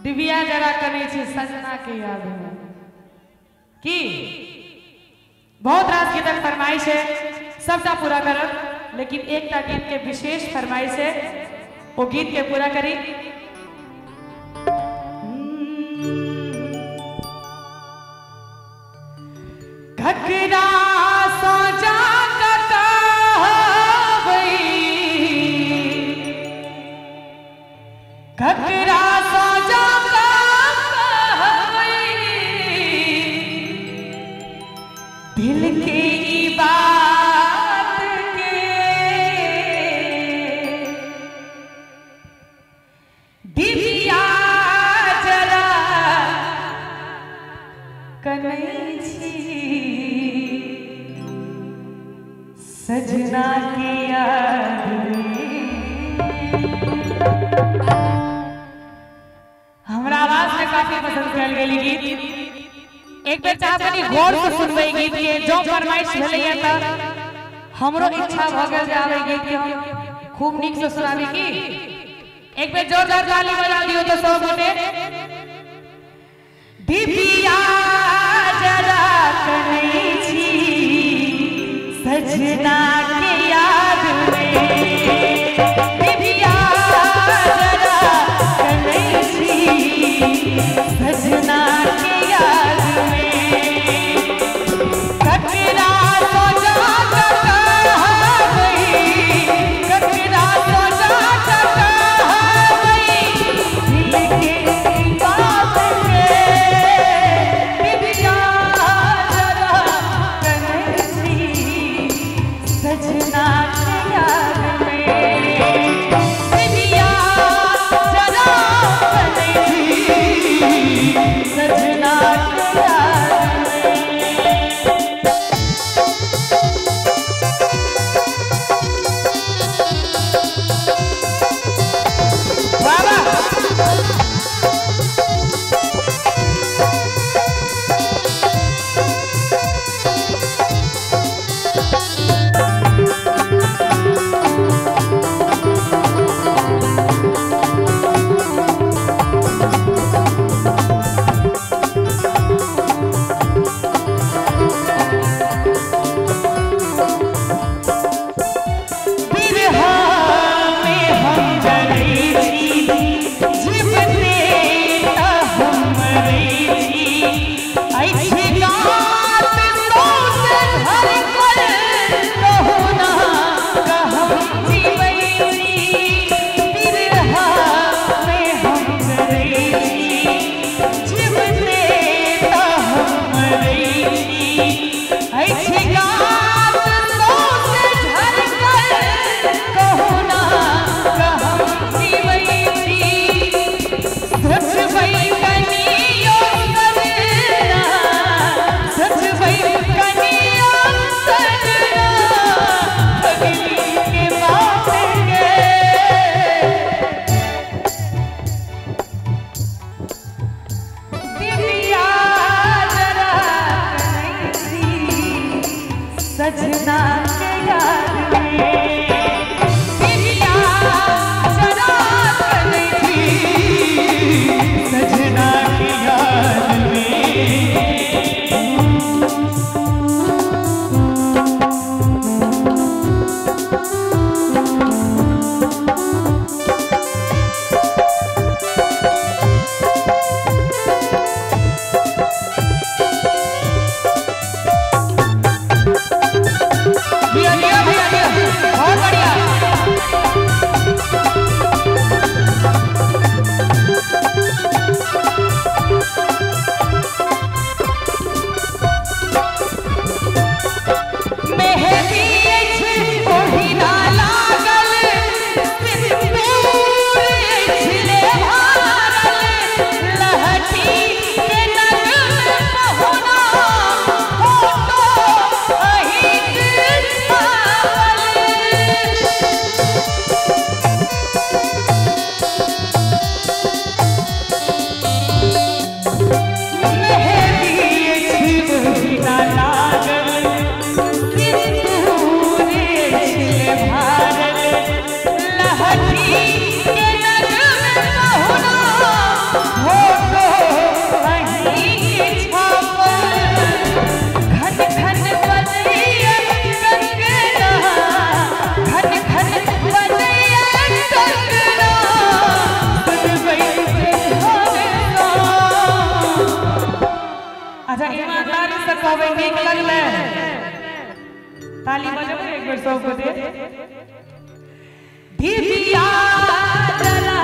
दिव्या जरा कने छे सजना के याद में की बहुत रास गीतक फरमाइश है सबटा पूरा करब लेकिन एकटा गीत के विशेष फरमाइश है वो गीत के पूरा करी। घकरा सोजा घकरा सोजा दिल की बात के दिव्या जरा कनै छी सजना के याद हमरा आवाज में काफी पसंद कल गेली गीत एक बेर चाहब कनी गौर से सुनबै गीत के जो फरमाइश भेलैया त हमरो इच्छा भ गेल जे आबै गीत के हम खूब नीक से सुनाबी की एक बेर जोरदार ताली बजा दियो तो सब गोटे। दिव्या जरा कनै छी सजना के याद में दिव्या जरा कनै छी सजना के याद में ककरा सोजा कहबै ककरा सोजा कहबै दिल के बात के कहबे नीक लगले ताली बजाबो एक बेर सब को दे धिया जला